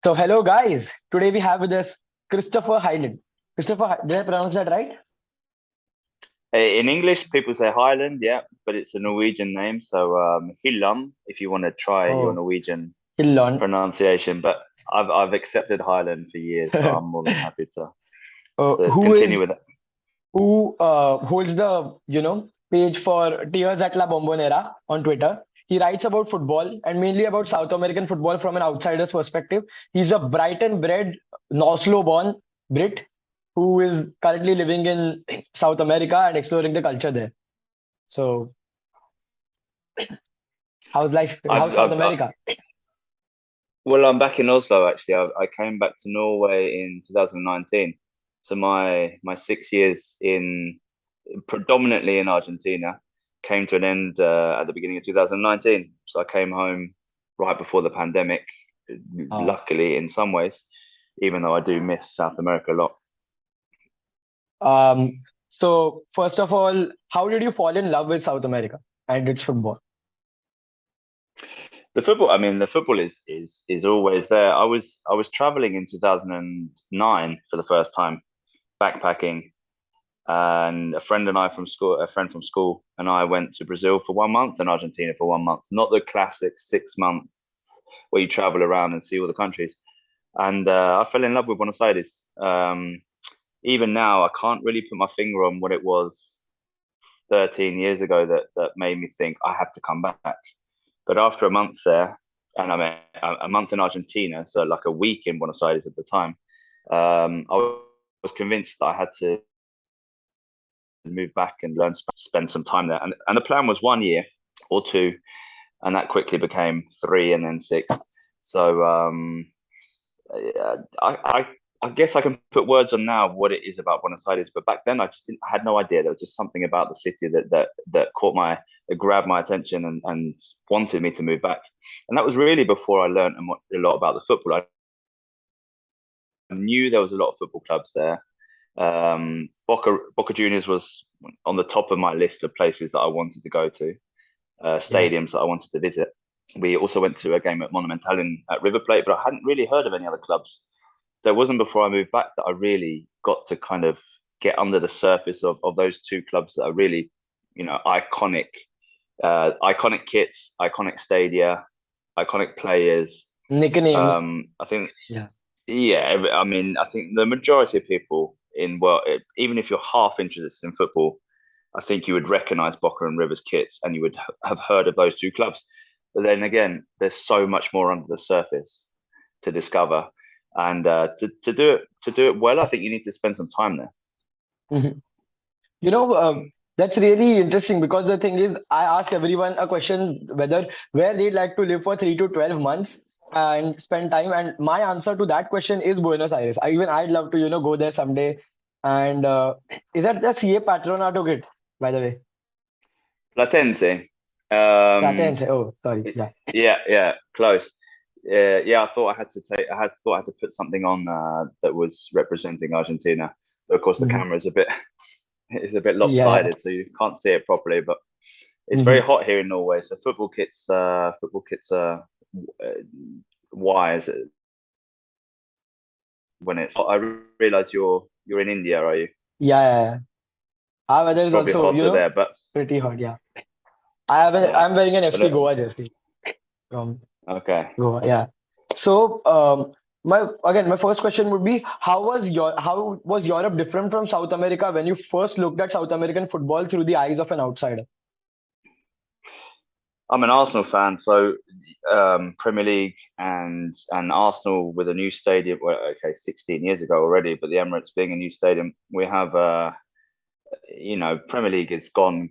So, hello guys. Today we have with us Christopher Hyland. Did I pronounce that right? In English, people say Highland, yeah, but it's a Norwegian name. So Hillam, if you want to try your Oh, Norwegian Hillon. pronunciation. But I've accepted Highland for years, so I'm more than happy to Who continue is with it. who holds the page for Tears at La Bombonera on Twitter. He writes about football and mainly about South American football from an outsider's perspective. He's a Brighton-bred, Oslo-born Brit who is currently living in South America and exploring the culture there. So, how's life? How's South I, America? well, I'm back in Oslo actually. I came back to Norway in 2019. So my 6 years in predominantly in Argentina came to an end at the beginning of 2019. So I came home right before the pandemic, Oh. luckily in some ways, even though I do miss South America a lot. So first of all, how did you fall in love with South America and its football? The football, I mean, the football is always there. I was traveling in 2009 for the first time, backpacking, and a friend from school, and I went to Brazil for 1 month and Argentina for 1 month. Not the classic 6 months where you travel around and see all the countries. And I fell in love with Buenos Aires. Even now, I can't really put my finger on what it was 13 years ago that made me think I have to come back. But after a month there, and I mean a month in Argentina, so like a week in Buenos Aires at the time, I was convinced that I had to move back and spend some time there. And the plan was 1 year or two, and that quickly became three and then six. So I I guess I can put words on now what it is about Buenos Aires, but back then I had no idea. There was just something about the city that caught that grabbed my attention and wanted me to move back. And that was really before I learned a lot about the football. I knew there was a lot of football clubs there. Boca Juniors was on the top of my list of places that I wanted to go to, Yeah. stadiums that I wanted to visit. We also went to a game at Monumental at River Plate, but I hadn't really heard of any other clubs. So it wasn't before I moved back that I really got to kind of get under the surface of those two clubs that are really, iconic, iconic kits, iconic stadia, iconic players. Nicknames. I think, Yeah. yeah, I mean, I think the majority of people even if you're half interested in football, I think you would recognize Boca and Rivers kits and you would have heard of those two clubs. But then again, there's so much more under the surface to discover. And to do it well, I think you need to spend some time there. Mhm. You know, that's really interesting because the thing is, I ask everyone a question whether where they'd like to live for 3 to 12 months and spend time, and my answer to that question is Buenos Aires. I'd love to go there someday. And is that the CA Patronato kit, by the way? Platense. Um, Platense. Oh, sorry. Yeah. yeah, yeah, close. Yeah, I thought I had to take. Thought I had to put something on that was representing Argentina. But of course, the Mhm. camera is a bit is a bit Yeah. Yeah. lopsided, so you can't see it properly. But it's very Mhm. hot here in Norway, so football kits are wise when it's. I realize you're in India, are you? Yeah. Yeah. Yeah. Our weather It's is probably also, hotter there, but pretty hot. Yeah. yeah. I'm wearing an But FC Goa jersey from okay. Goa. Yeah. So, my first question would be, how was Europe different from South America when you first looked at South American football through the eyes of an outsider? I'm an Arsenal fan, so Premier League and Arsenal with a new stadium. Well, okay, 16 years ago already, but the Emirates being a new stadium, we have Premier League has gone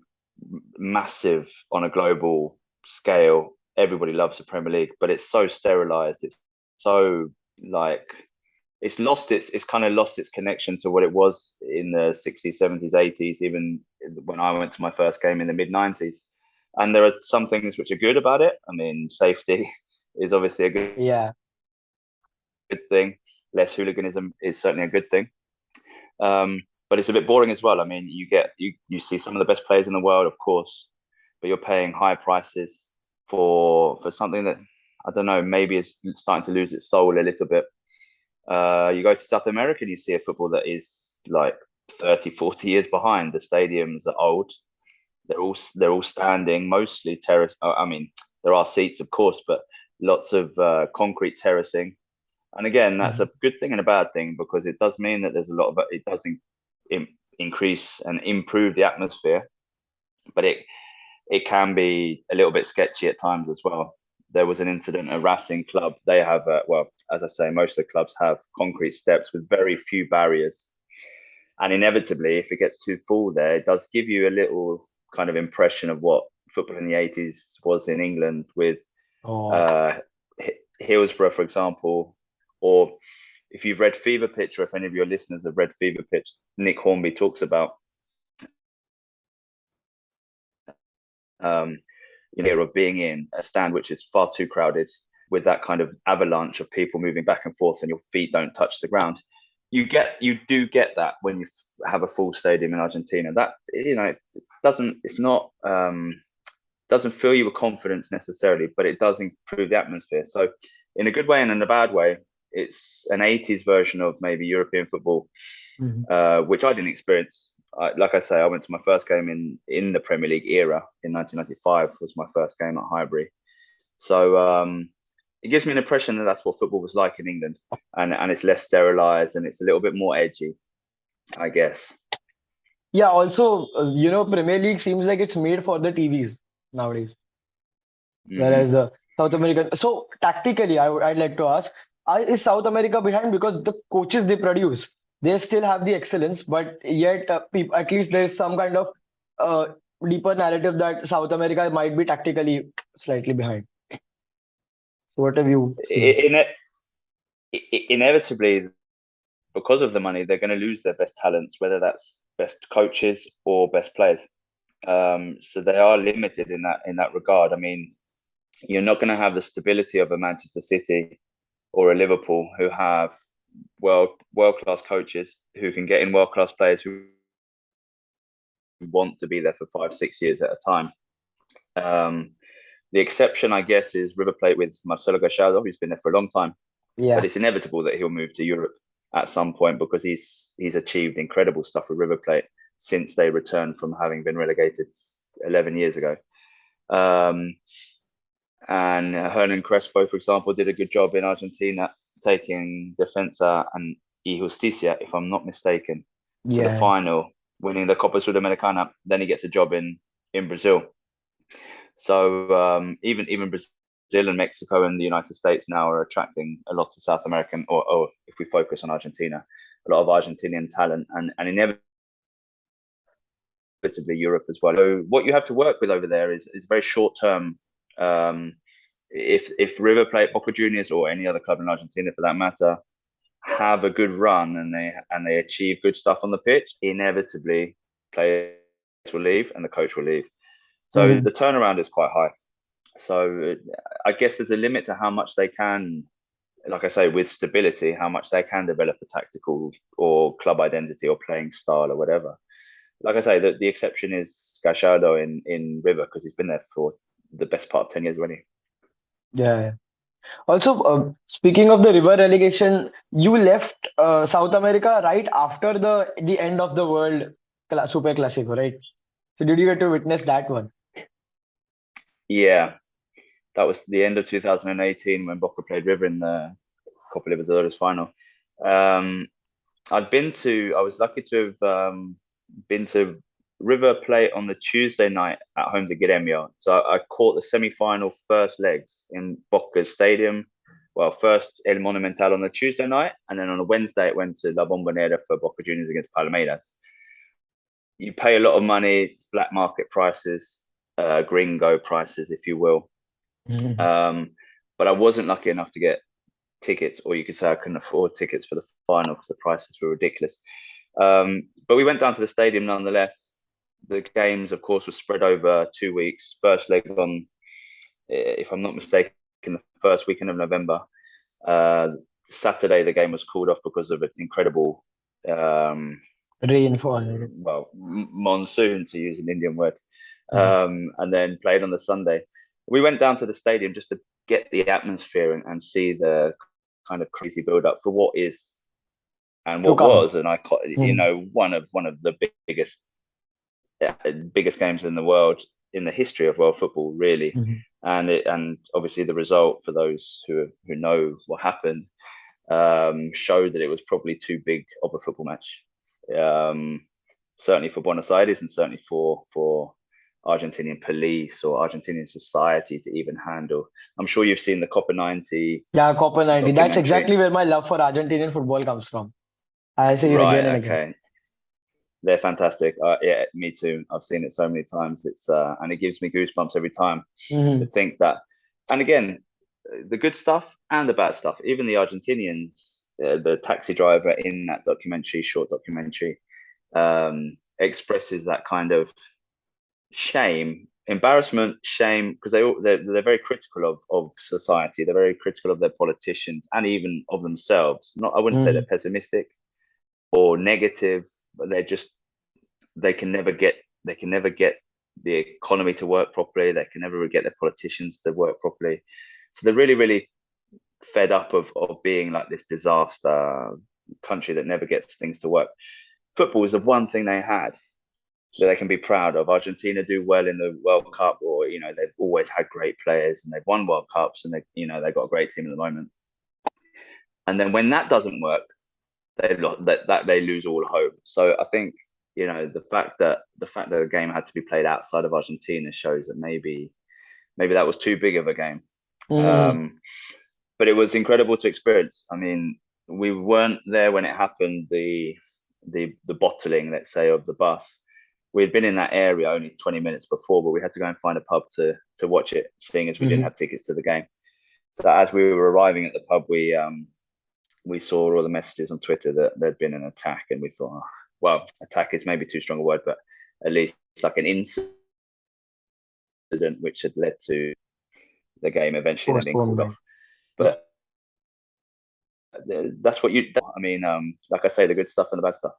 massive on a global scale. Everybody loves the Premier League, but it's so sterilized. It's so like it's kind of lost its connection to what it was in the 60s, 70s, 80s, even when I went to my first game in the mid 90s. And there are some things which are good about it. I mean, safety is obviously a Yeah. good thing. Less hooliganism is certainly a good thing. But it's a bit boring as well. I mean, you see some of the best players in the world, of course, but you're paying high prices for something that I don't know, maybe it's starting to lose its soul a little bit. You go to South America and you see a football that is like 30, 40 years behind. The stadiums are old. They're all standing, mostly terrace. I mean, there are seats, of course, but lots of concrete terracing. And again, that's a Mhm. good thing and a bad thing because it does mean that there's a lot of it does increase and improve the atmosphere, but it can be a little bit sketchy at times as well. There was an incident at Racing Club. They have, well, as I say, most of the clubs have concrete steps with very few barriers. And inevitably, if it gets too full there, it does give you a little kind of impression of what football in the 80s was in England with Oh, uh, Hillsborough, for example, or if you've read Fever Pitch, or if any of your listeners have read Fever Pitch, Nick Hornby talks about of being in a stand which is far too crowded with that kind of avalanche of people moving back and forth and your feet don't touch the ground. You do get that when you have a full stadium in Argentina. That it doesn't fill you with confidence necessarily, but it does improve the atmosphere. So in a good way and in a bad way, it's an 80s version of maybe European football, mhm. which I didn't experience. Like I say, I went to my first game in the Premier League era in 1995. Was my first game at Highbury. So it gives me an impression that that's what football was like in England, and it's less sterilised and it's a little bit more edgy, I guess. Yeah, also, Premier League seems like it's made for the TVs nowadays. Whereas Hmm. South American. So tactically, I'd like to ask, is South America behind because the coaches they produce, they still have the excellence, but yet at least there is some kind of uh, deeper narrative that South America might be tactically slightly behind. So what have you seen? Inevitably, because of the money, they're going to lose their best talents, whether that's best coaches or best players. So they are limited in that regard. I mean, you're not going to have the stability of a Manchester City or a Liverpool who have world class coaches who can get in world class players who want to be there for 5, 6 years at a time. Um, the exception, I guess, is River Plate with Marcelo Gallardo, who's been there for a long time, but Yeah. it's inevitable that he'll move to Europe at some point because he's achieved incredible stuff with River Plate since they returned from having been relegated 11 years ago. Um, and Hernan Crespo, for example, did a good job in Argentina taking Defensa and Y Justicia, if I'm not mistaken, to the Yeah. final, winning the Copa Sudamericana. Then he gets a job in Brazil. So even Brazil and Mexico and the United States now are attracting a lot of South American, or if we focus on Argentina, a lot of Argentinian talent, and inevitably Europe as well. So what you have to work with over there is very short term. Um, if River Plate, Boca Juniors, or any other club in Argentina for that matter, have a good run and they achieve good stuff on the pitch, inevitably players will leave and the coach will leave. So Mhm. the turnaround is quite high. So I guess there's a limit to how much they can, like I say, with stability, how much they can develop a tactical or club identity or playing style or whatever. Like I say, the exception is Gallardo in River because he's been there for the best part of 10 years already. Yeah. Yeah. Also, speaking of the river relegation, you left South America right after the end of the World Super Classico, right? So did you get to witness that one? Yeah, that was the end of 2018 when Boca played River in the Copa Libertadores final. Um, I was lucky to have been to River Plate on the Tuesday night at home to Gremio. So I caught the semi-final first legs in Boca's stadium. Well, first El Monumental on the Tuesday night, and then on a Wednesday it went to La Bombonera for Boca Juniors against Palmeiras. You pay a lot of money, black market prices, gringo prices, if you will. Mhm. Um, but I wasn't lucky enough to get tickets, or you could say I couldn't afford tickets for the final because the prices were ridiculous. But we went down to the stadium nonetheless. The games, of course, were spread over 2 weeks. First leg on, if I'm not mistaken, the first weekend of November. Uh, Saturday, the game was called off because of an incredible, um, Rainfall. monsoon, to use an Indian word, Mhm. and then played on the Sunday. we went down to the stadium just to get the atmosphere and see the kind of crazy build up for what is and To what come. was, and Hmm. one of the biggest games in the world, in the history of world football, really. Hmm. And obviously the result, for those who know what happened, showed that it was probably too big of a football match. Um, Certainly for Buenos Aires, and certainly for Argentinian police or Argentinian society to even handle. I'm sure you've seen the Copa 90 Yeah, Copa 90. That's documentary. exactly where my love for Argentinian football comes from. I see it again and Right, again. okay. They're fantastic. Yeah, me too. I've seen it so many times. It's and it gives me goosebumps every time to Hmm. think that. And again, the good stuff and the bad stuff. Even the Argentinians, the taxi driver in that documentary, short documentary, expresses that kind of shame, embarrassment, shame, because they're very critical of society. They're very critical of their politicians and even of themselves. Not, I wouldn't say they're Hmm. pessimistic or negative, but they can never get the economy to work properly. They can never get their politicians to work properly. So they're really fed up of being like this disaster country that never gets things to work. Football is the one thing they had that they can be proud of. Argentina do well in the World Cup, or they've always had great players and they've won World Cups, and they've got a great team at the moment. And then when that doesn't work, they lose all hope. So I think the fact that the game had to be played outside of Argentina shows that maybe that was too big of a game. Hmm. Um, but it was incredible to experience. I mean, we weren't there when it happened. The bottling, let's say, of the bus. We'd been in that area only 20 minutes before, but we had to go and find a pub to watch it, seeing as we didn't Hmm. have tickets to the game. So as we were arriving at the pub, we saw all the messages on Twitter that there'd been an attack, and we thought, oh, well, attack is maybe too strong a word, but at least like an incident which had led to the game eventually then being called off. Postponement. But that's what you. I mean, like I say, the good stuff and the bad stuff.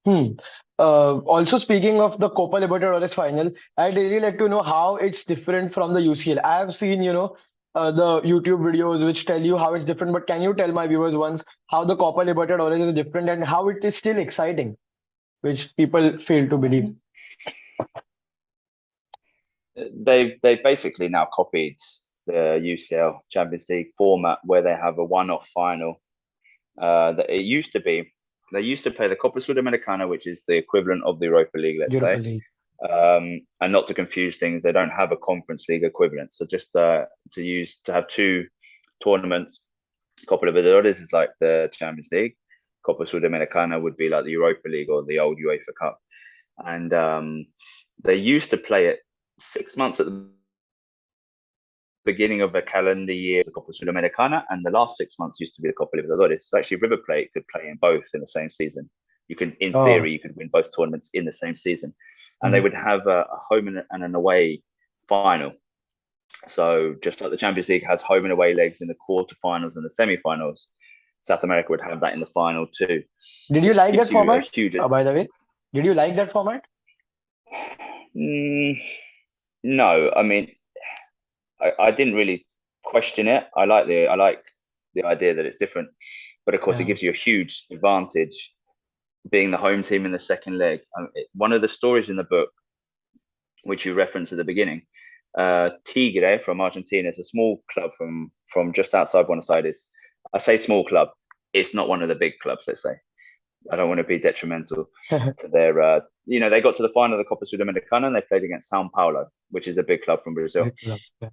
Hmm. Also, speaking of the Copa Libertadores final, I'd really like to know how it's different from the UCL. I have seen, the YouTube videos which tell you how it's different, but can you tell my viewers once how the Copa Libertadores is different and how it is still exciting, which people fail to believe? They've basically now copied the UCL Champions League format, where they have a one-off final. That it used to be, they used to play the Copa Sudamericana, which is the equivalent of the Europa League, let's Europa say. League. And not to confuse things, they don't have a Conference League equivalent. So just to have two tournaments. Copa Libertadores is like the Champions League. Copa Sudamericana would be like the Europa League or the old UEFA Cup. And they used to play it 6 months at the beginning of a calendar year, the Copa Sudamericana, and the last 6 months used to be the Copa Libertadores. So actually, River Plate could play in both in the same season. You can, in Oh. theory, you could win both tournaments in the same season, and they Mhm. would have a home and an away final. So just like the Champions League has home and away legs in the quarterfinals and the semi-finals, South America would have that in the final too, Did you which like that gives you a format? huge. By the way, did you like that format? Mm, no, I mean, I didn't really question it. I like the idea that it's different, but of course, it Yeah. gives you a huge advantage being the home team in the second leg. One of the stories in the book, which you referenced at the beginning, Tigre from Argentina is a small club from just outside Buenos Aires. I say small club. It's not one of the big clubs. Let's say I don't want to be detrimental to their. They got to the final of the Copa Sudamericana and they played against São Paulo, which is a big club from Brazil. Big club. Yeah.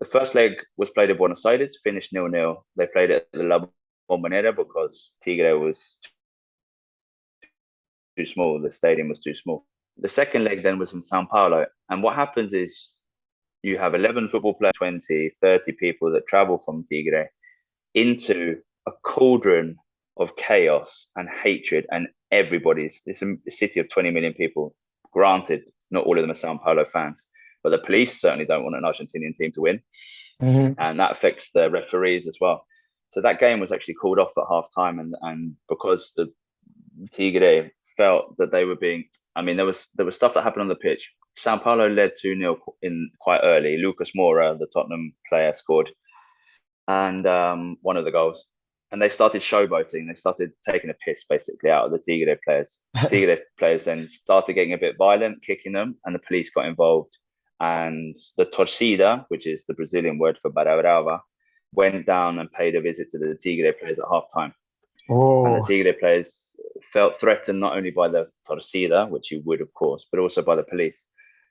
The first leg was played in Buenos Aires, finished 0-0. They played at the La Bombonera because Tigre was too small. The stadium was too small. The second leg then was in Sao Paulo. And what happens is you have 11 football players, 20, 30 people that travel from Tigre into a cauldron of chaos and hatred. And it's a city of 20 million people. Granted, not all of them are Sao Paulo fans, but the police certainly don't want an Argentinian team to win. Hmm. And that affects the referees as well. So that game was actually called off at half time, and because the Tigre felt that they were being, I mean, there was stuff that happened on the pitch. Sao Paulo led 2-0 in quite early. Lucas Moura, the Tottenham player, scored and one of the goals. And they started showboating. They started taking a piss basically out of the Tigre players. Tigre players then started getting a bit violent, kicking them, and the police got involved. And the torcida, which is the Brazilian word for Barra Brava, went down and paid a visit to the Tigre players at half time. And the Oh, Tigre players felt threatened not only by the torcida, which you would, of course, but also by the police.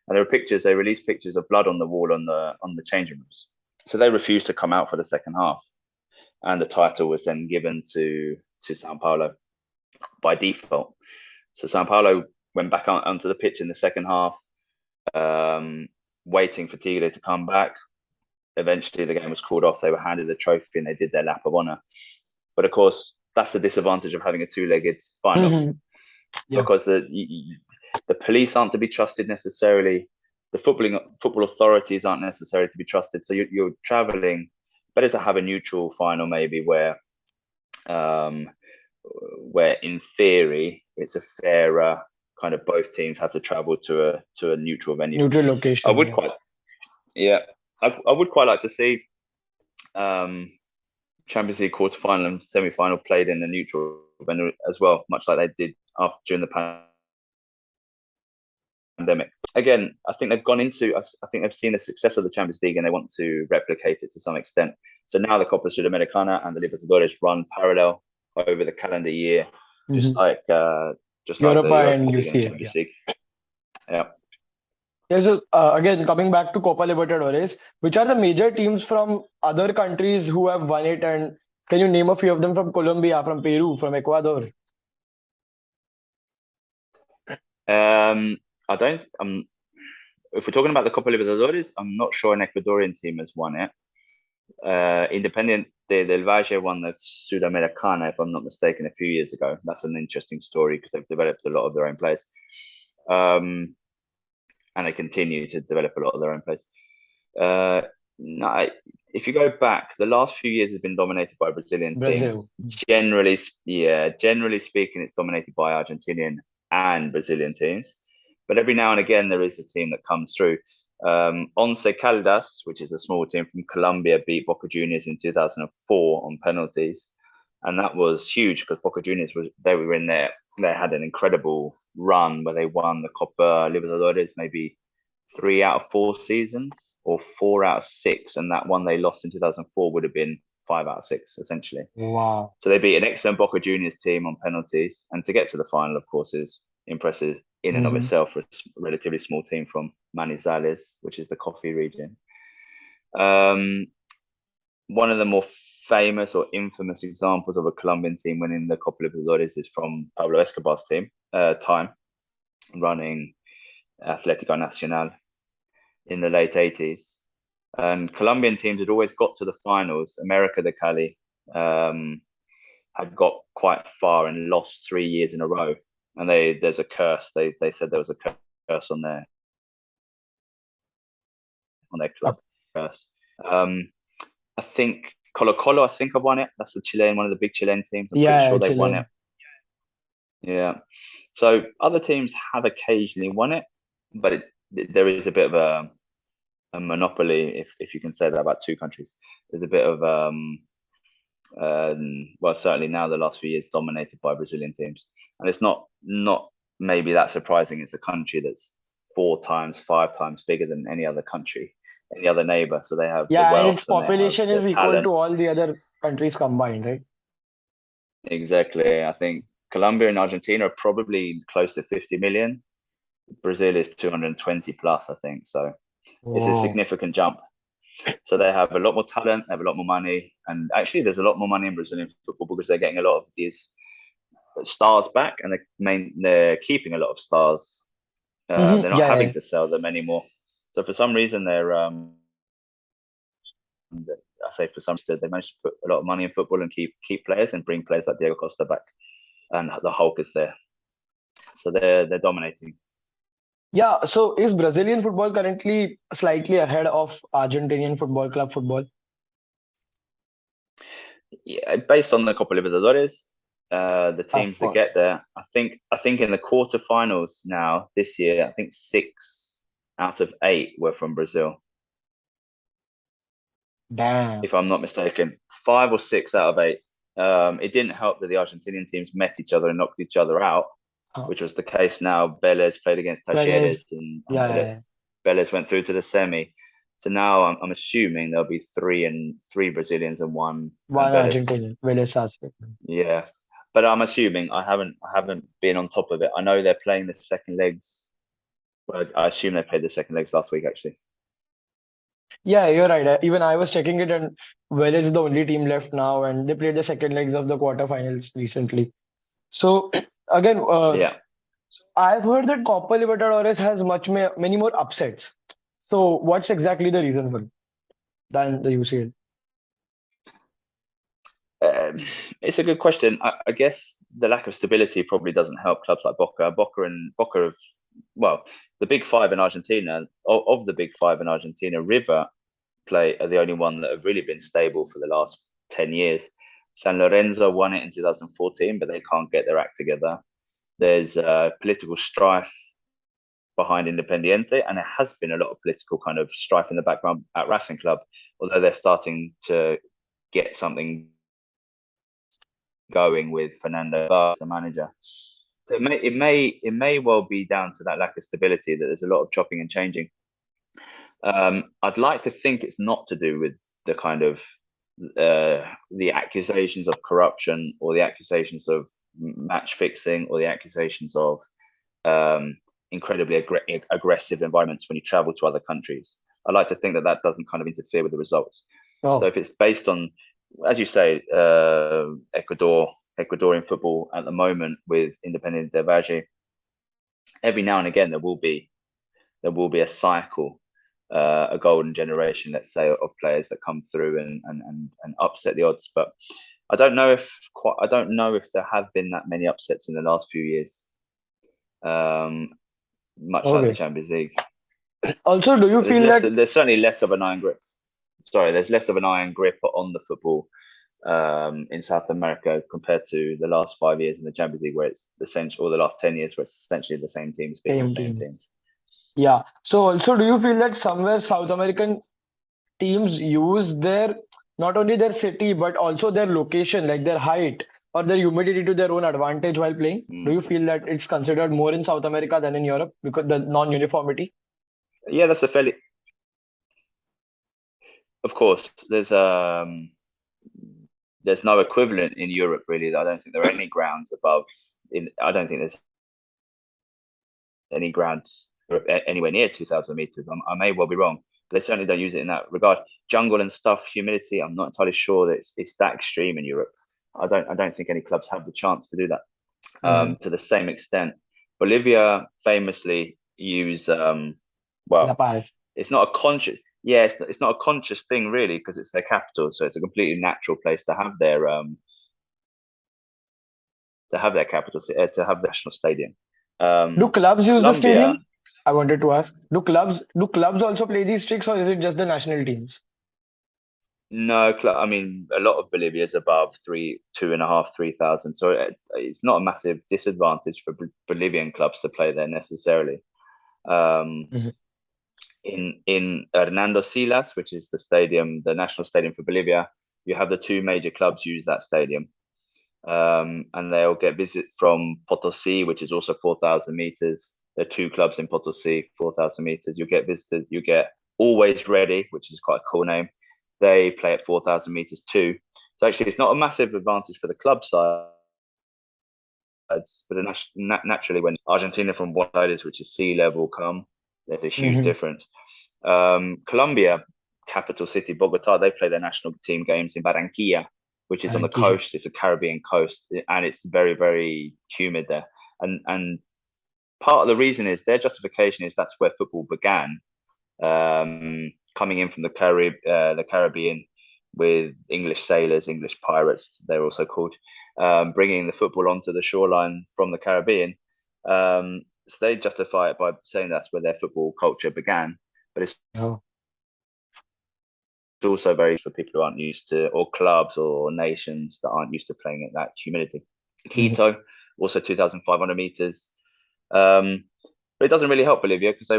And there were pictures. They released pictures of blood on the wall on the changing rooms. So they refused to come out for the second half, and the title was then given to Sao Paulo by default. So Sao Paulo went back onto the pitch in the second half, waiting for Tigre to come back. Eventually, the game was called off. They were handed the trophy and they did their lap of honor. But of course, that's the disadvantage of having a two-legged final, yeah. because the police aren't to be trusted necessarily. The football authorities aren't necessarily to be trusted. So you're traveling. Better to have a neutral final, maybe where in theory it's a fairer kind of, both teams have to travel to a neutral venue. Neutral location. I would quite like to see Champions League quarterfinal and semi-final played in a neutral venue as well, much like they did during the pandemic. Again, I think they've gone into. I think they've seen the success of the Champions League and they want to replicate it to some extent. So now the Copa Sudamericana and the Libertadores run parallel over the calendar year, just like the Europa Europa and League and UCL. Champions League. Yeah. Yeah, so again, coming back to Copa Libertadores, which are the major teams from other countries who have won it? And can you name a few of them from Colombia, from Peru, from Ecuador? I don't. If we're talking about the Copa Libertadores, I'm not sure an Ecuadorian team has won it. Independiente del Valle won the Sudamericana, if I'm not mistaken, a few years ago. That's an interesting story because they've developed a lot of their own players. And they continue to develop a lot of their own players. No, if you go back, the last few years have been dominated by Brazilian teams. Generally speaking, it's dominated by Argentinian and Brazilian teams. But every now and again, there is a team that comes through. Once Caldas, which is a small team from Colombia, beat Boca Juniors in 2004 on penalties. And that was huge because Boca Juniors were in there. They had an incredible run where they won the Copa Libertadores maybe 3 out of 4 seasons or 4 out of 6. And that one they lost in 2004 would have been 5 out of 6, essentially. Wow. So they beat an excellent Boca Juniors team on penalties. And to get to the final, of course, is impressive in and of itself for a relatively small team from Manizales, which is the coffee region. One of the more famous or infamous examples of a Colombian team winning the Copa Libertadores is from Pablo Escobar's time running Atlético Nacional in the late 80s. And Colombian teams had always got to the finals. América de Cali had got quite far and lost 3 years in a row. And there's a curse. They said there was a curse on their club. Curse. I think Colo-Colo, I think, have won it. That's one of the big Chilean teams. I'm pretty sure they've won it. Yeah. So other teams have occasionally won it, but there is a bit of a monopoly, if you can say that about 2 countries. There's a bit of well, certainly now the last few years dominated by Brazilian teams, and it's not maybe that surprising. It's a country that's 4 times, 5 times bigger than any other country, any other neighbor. So they have and its population is equal to all the other countries combined, right? Exactly. I think Colombia and Argentina are probably close to 50 million. Brazil is 220 plus, I think. So it's a significant jump. So they have a lot more talent, they have a lot more money, and actually there's a lot more money in Brazilian football because they're getting a lot of these stars back, and they're keeping a lot of stars. They're not having to sell them anymore. So for some reason they managed to put a lot of money in football and keep players and bring players like Diego Costa back, and the Hulk is there. So they're dominating. Yeah, so is Brazilian football currently slightly ahead of Argentinian football, club football? Yeah, based on the Copa Libertadores, the teams that get there, I think in the quarterfinals now this year, I think 6 out of 8 were from Brazil, Damn. if I'm not mistaken. 5 or 6 out of 8. It didn't help that the Argentinian teams met each other and knocked each other out, Oh, which was the case now. Vélez played against Whereas, Talleres, and yeah, yeah, yeah. Vélez went through to the semi. So now I'm assuming there'll be three Brazilians and one One Vélez. Argentinian, Vélez aspect. Yeah, but I'm assuming I haven't been on top of it. I know they're playing the second legs. Well, I assume they played the second legs last week actually. Yeah, you're right. Even I was checking it, and Vélez is the only team left now, and they played the second legs of the quarterfinals recently. So again, Yeah. I've heard that Copa Libertadores has many more upsets. So what's exactly the reason for it than the UCL? Um, it's a good question. I guess the lack of stability probably doesn't help clubs like Boca. Boca have, well, the big five in Argentina. Of the big five in Argentina, River play are the only one that have really been stable for the last 10 years. San Lorenzo won it in 2014, but they can't get their act together. There's political strife behind Independiente, and there has been a lot of political kind of strife in the background at Racing Club, although they're starting to get something going with Fernando as the manager. So it may well be down to that lack of stability that there's a lot of chopping and changing. I'd like to think it's not to do with the kind of the accusations of corruption or the accusations of match fixing or the accusations of incredibly aggressive environments when you travel to other countries. I like to think that that doesn't kind of interfere with the results. So Oh, if it's based on, as you say, Ecuadorian football at the moment with Independiente del Valle, every now and again there will be a cycle, a golden generation, let's say, of players that come through and upset the odds. But I don't know if there have been that many upsets in the last few years. Um, Much like the okay. Champions League. Also, do you But there's feel less. that There's certainly less of an iron grip. Sorry, there's less of an iron grip on the football in South America compared to the last 5 years in the Champions League, where it's essentially, or the last 10 years, where it's essentially the same teams beating the same same team? teams. Yeah. So also, do you feel that somewhere South American teams use their not only their city but also their location, like their height or their humidity to their own advantage while playing? Do Mm. you feel that it's considered more in South America than in Europe because the non-uniformity? Yeah, that's a fairly. Of course, there's no equivalent in Europe really. I don't think there are any grounds above. I don't think there's any grounds anywhere near 2,000 meters. I may well be wrong, but they certainly don't use it in that regard. Jungle and stuff, humidity. I'm not entirely sure that it's that extreme in Europe. I don't think any clubs have the chance to do that Hmm. to the same extent. Bolivia famously use La well, Paz. it's not a conscious. Yeah, it's not a conscious thing really because it's their capital, so it's a completely natural place to have their capital, to have the national stadium. Do clubs use the Colombia, stadium? I wanted to ask. Do clubs also play these tricks or is it just the national teams? no, I mean a lot of Bolivia is above 2.5, 3,000, so it's not a massive disadvantage for Bolivian clubs to play there necessarily. Um, Mhm. in Hernando Silas, which is the national stadium for Bolivia, you have the two major clubs use that stadium. And they'll get visit from Potosi, which is also 4,000 meters. There are two clubs in Potosi, 4,000 meters. You get visitors. You get Always Ready, which is quite a cool name. They play at 4,000 meters too. So actually, it's not a massive advantage for the club sides, but naturally, when Argentina from Buenos Aires, which is sea level, come, there's a huge Mhm. difference. Colombia, capital city Bogota, they play their national team games in Barranquilla, which is on the Barranquilla. coast. It's a Caribbean coast, and it's very, very humid there. And part of the reason is their justification is that's where football began, coming in from the Caribbean with English sailors, English pirates, they're also called, bringing the football onto the shoreline from the Caribbean. So they justify it by saying that's where their football culture began. But it's Oh. also very for people who aren't used to, or clubs or nations that aren't used to playing at that humidity. Mhm. Quito, also 2,500 meters. But it doesn't really help Bolivia because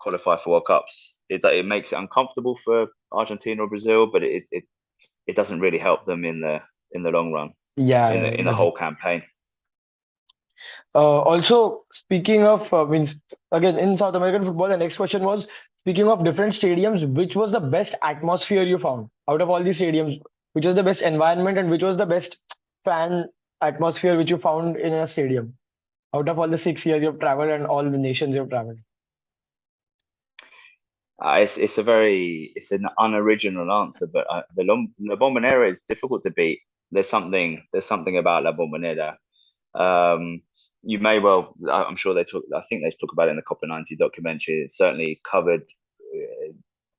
qualify for World Cups. It makes it uncomfortable for Argentina or Brazil, but it doesn't really help them in the long run, Yeah, in yeah, the it doesn't. whole campaign. Also, speaking of means again in South American football, the next question was speaking of different stadiums, which was the best atmosphere you found out of all these stadiums? Which was the best environment and which was the best fan atmosphere which you found in a stadium out of all the 6 years you've traveled and all the nations you've traveled? It's an unoriginal answer, but La Bombonera is difficult to beat. There's something about La Bombonera. Um, you may well, I'm sure I think they talk about it in the Copa 90 documentary. It's certainly covered,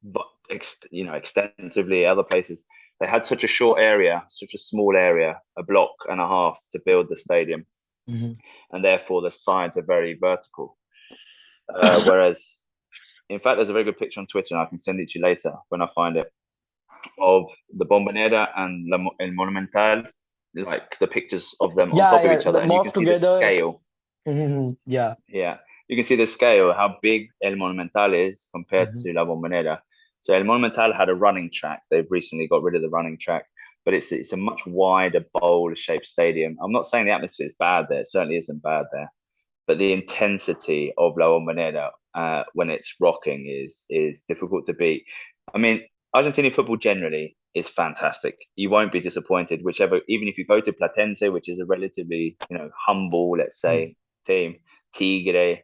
but extensively other places. They had such a short area, such a small area, a block and a half to build the stadium, Hmm. and therefore the sides are very vertical. Whereas, in fact, there's a very good picture on Twitter, and I can send it to you later when I find it, of the Bombonera and El Monumental, like the pictures of them on Yeah, top of yeah, each other, the and you can morph see the together. scale. Yeah. Yeah, you can see the scale, how big El Monumental is compared Hmm. to La Bombonera. So El Monumental had a running track. They've recently got rid of the running track, but it's a much wider bowl-shaped stadium. I'm not saying the atmosphere is bad there. It certainly isn't bad there, but the intensity of La Bombonera when it's rocking is difficult to beat. I mean, Argentinian football generally is fantastic. You won't be disappointed, even if you go to Platense, which is a relatively humble, let's say, team, Tigre,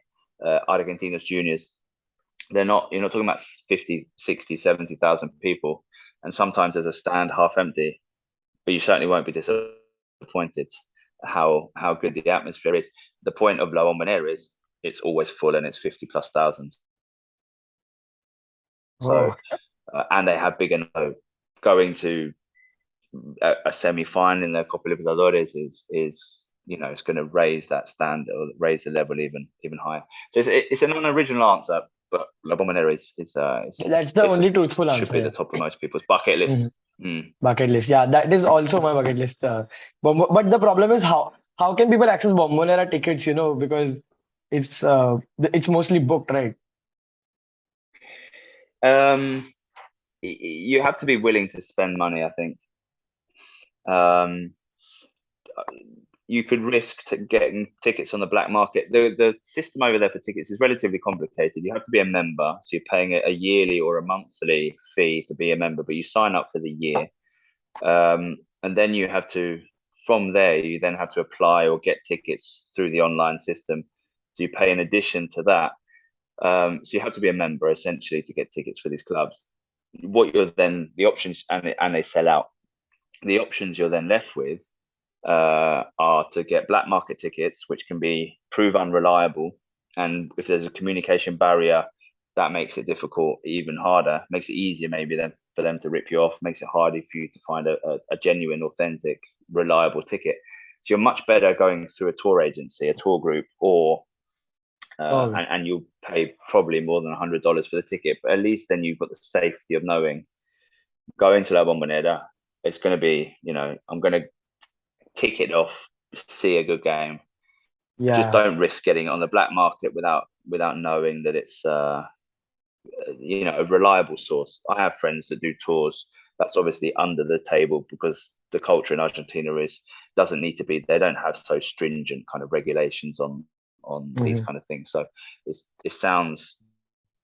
Argentinos Juniors. You're not talking about 50, 60, 70,000 people, and sometimes there's a stand half empty, but you certainly won't be disappointed how good the atmosphere is. The point of La Bombonera is it's always full and it's 50 plus thousands. So Oh, and they have big enough. Going to a semi final in the Copa Libertadores is it's going to raise that standard or raise the level even higher. So it's an unoriginal answer, but La Bombonera that's the only truthful should answer. be the Yeah. top of most people's bucket Mhm. list. Mm. Bucket list. Yeah, that is also my bucket list. But the problem is how can people access Bombonera tickets? Because it's mostly booked, right? Um, you have to be willing to spend money, I think. Um, you could risk getting tickets on the black market. The system over there for tickets is relatively complicated. You have to be a member, so you're paying a yearly or a monthly fee to be a member, but you sign up for the year, and then from there, you then have to apply or get tickets through the online system. So you pay in addition to that. So you have to be a member essentially to get tickets for these clubs. The options, and they sell out. The options you're then left with are to get black market tickets, which can prove unreliable. And if there's a communication barrier, that makes it difficult, even harder, makes it easier maybe then for them to rip you off, makes it harder for you to find a genuine, authentic, reliable ticket. So you're much better going through a tour agency, a tour group, or Oh, and you'll pay probably more than $100 for the ticket, but at least then you've got the safety of knowing going to La Bombonera, it's going to be, I'm going to tick it off, see a good game. Just yeah. don't risk getting it on the black market without knowing that it's a reliable source. I have friends that do tours. That's obviously under the table because the culture in Argentina doesn't need to be. They don't have so stringent kind of regulations on these Hmm. kind of things. So it sounds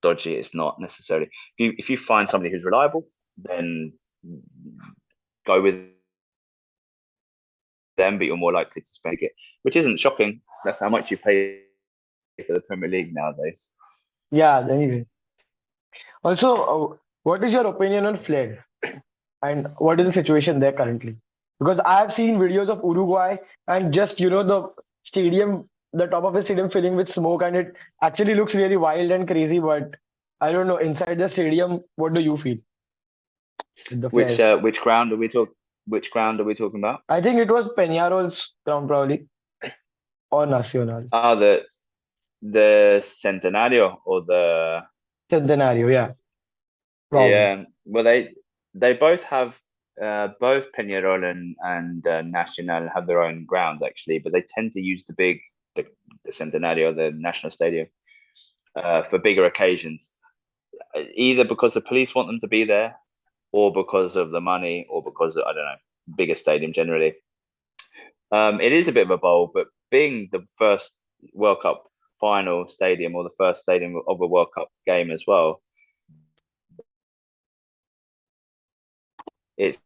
dodgy. It's not necessarily. If you find somebody who's reliable, then go with them, but you're more likely to spend it, which isn't shocking. That's how much you pay for the Premier League nowadays. Yeah. Anyway, also, what is your opinion on flares and what is the situation there currently? Because I have seen videos of Uruguay and just the stadium, the top of the stadium filling with smoke, and it actually looks really wild and crazy. But I don't know, inside the stadium, what do you feel with the Which flares? which ground are we talk? Which ground are we talking about? I think it was Peñarol's ground probably or Nacional. Ah, the Centenario or the Centenario, yeah, probably. yeah. Well, they both have both Peñarol and Nacional have their own grounds actually, but they tend to use the Centenario, the national stadium. for bigger occasions, either because the police want them to be there, or because of the money, or because of, I don't know, bigger stadium generally. It is a bit of a bowl, but being the first World Cup final stadium, or the first stadium of a World Cup game as well, it's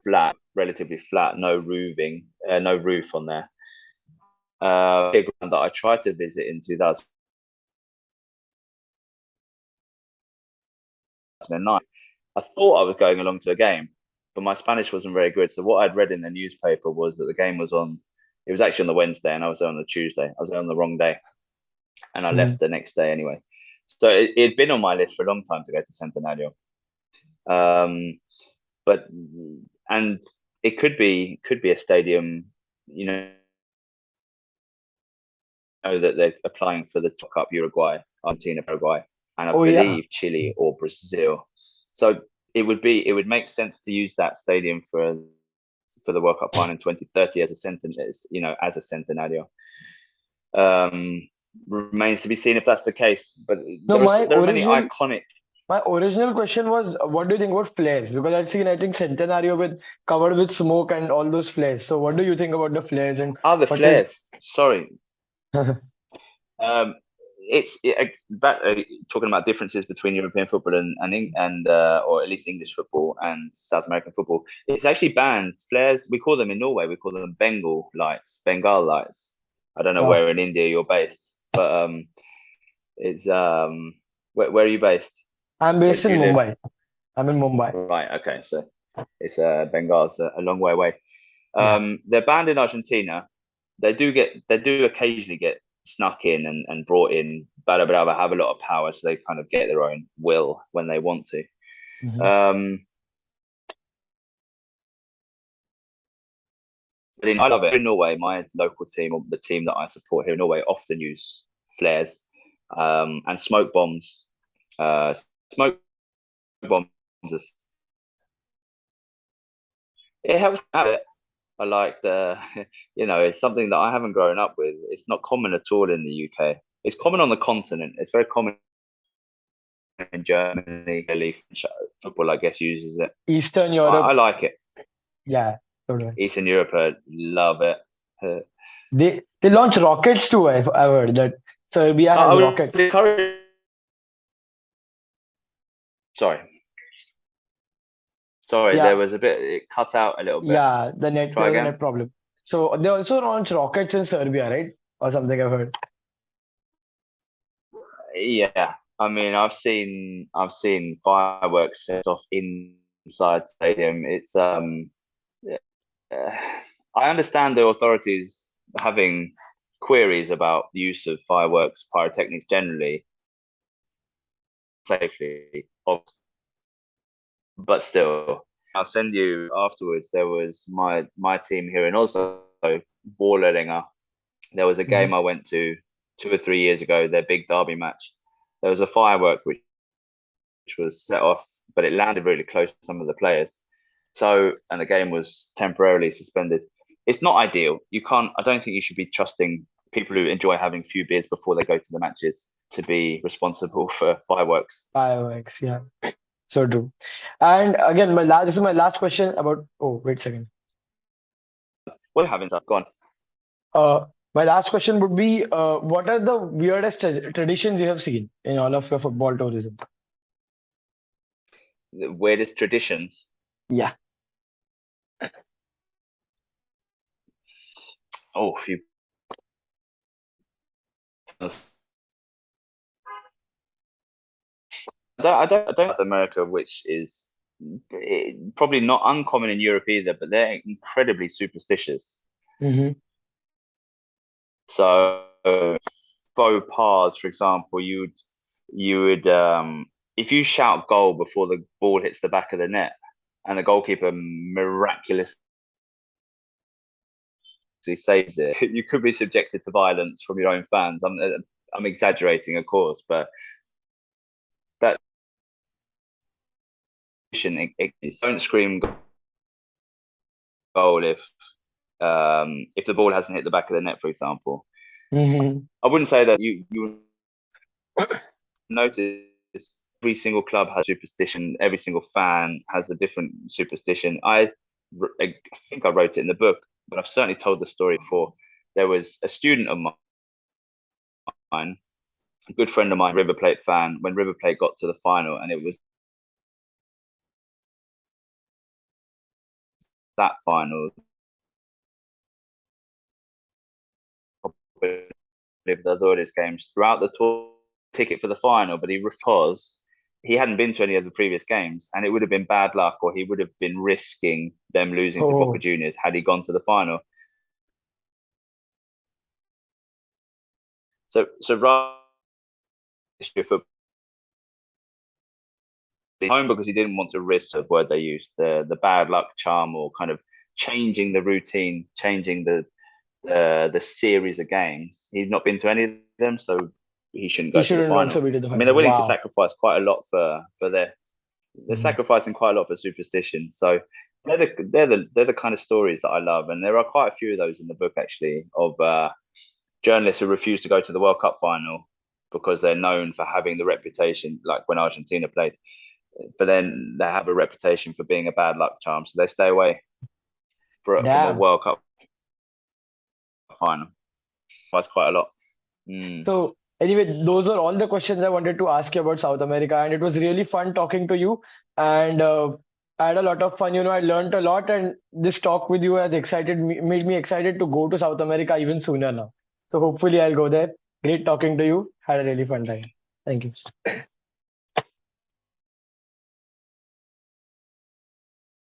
flat, relatively flat, no roofing, no roof on there. Big ground that I tried to visit in 2009. I thought I was going along to a game, but my Spanish wasn't very good. So what I'd read in the newspaper was that the game was on. It was actually on the Wednesday, and I was there on the Tuesday. I was there on the wrong day, and I left the next day anyway. So it'd been on my list for a long time to go to Centenario. But and it could be a stadium, you know that they're applying for the Top Cup Uruguay, Argentina, Paraguay, and I believe Chile or Brazil. So it would make sense to use that stadium for the World Cup final in 2030 as a centenario. Remains to be seen if that's the case. But there are many iconic. My original question was, what do you think about flares? Because I've seen, I think, Centenario covered with smoke and all those flares. So what do you think about the flares and the flares? Sorry. Talking about differences between European football and or at least English football and South American football. It's actually banned. Flares, we call them in Norway, we call them Bengal lights. I don't know where in India you're based, but it's where are you based? I'm based in Mumbai. I'm in Mumbai. Right. Okay. So it's Bengal's a long way away. They're banned in Argentina. They do occasionally get snuck in and brought in. Barra Brava have a lot of power, so they kind of get their own will when they want to. But I love it. In Norway, my local team, or the team that I support here in Norway, often use flares and smoke bombs. Smoke bombs. It helps out. I like it's something that I haven't grown up with. It's not common at all in the UK. It's common on the continent. It's very common in Germany. Football, I guess, uses it. Eastern Europe. I like it. Yeah, totally. Eastern Europe, love it. They launch rockets too. I've heard that Serbia has rockets. Sorry, there was a bit. It cut out a little bit. Yeah, the net problem. So they also launch rockets in Serbia, right? Or something I've heard. Yeah, I mean, I've seen fireworks set off inside stadium. It's I understand the authorities having queries about the use of fireworks, pyrotechnics generally, safely, but still, I'll send you afterwards. There was my team here in Oslo, Vålerenga. There was a game I went to 2 or 3 years ago, their big derby match. There was a firework which was set off, but it landed really close to some of the players. So, and the game was temporarily suspended. It's not ideal. I don't think you should be trusting people who enjoy having a few beers before they go to the matches to be responsible for fireworks. Fireworks, yeah. So true. And again, this is my last question about. Oh, wait a second. What having gone? My last question would be, what are the weirdest traditions you have seen in all of your football tourism? The weirdest traditions? Yeah. Oh, a few. I don't like America, which is probably not uncommon in Europe either, but they're incredibly superstitious. So faux pas, for example, you would if you shout goal before the ball hits the back of the net and the goalkeeper miraculously saves it, you could be subjected to violence from your own fans. I'm exaggerating, of course, but that don't scream goal if the ball hasn't hit the back of the net, for example. Hmm. I wouldn't say that you notice every single club has superstition. Every single fan has a different superstition. I think I wrote it in the book, but I've certainly told the story before. There was a student of mine, a good friend of mine, River Plate fan, when River Plate got to the final, and it was that final, Libertadores games throughout the tour, ticket for the final, but he hadn't been to any of the previous games, and it would have been bad luck, or he would have been risking them losing to Boca Oh, Juniors had he gone to the final. So rather for home because he didn't want to risk the word they used, the bad luck charm, or kind of changing the routine, changing the series of games. He'd not been to any of them, so he shouldn't he go to the shouldn't also final. be to the I mean, final. they're willing to Wow. sacrifice quite a lot for their they're Mhm. sacrificing quite a lot for superstition. So they're the kind of stories that I love, and there are quite a few of those in the book actually of journalists who refuse to go to the World Cup final because they're known for having the reputation, like when Argentina played, but then they have a reputation for being a bad luck charm, so they stay away from a Damn. World Cup final. That's quite a lot. Mm. So anyway, those are all the questions I wanted to ask you about South America, and it was really fun talking to you. And I had a lot of fun. I learned a lot, and this talk with you has made me excited to go to South America even sooner now. So hopefully I'll go there. Great talking to you. Had a really fun time. Thank you.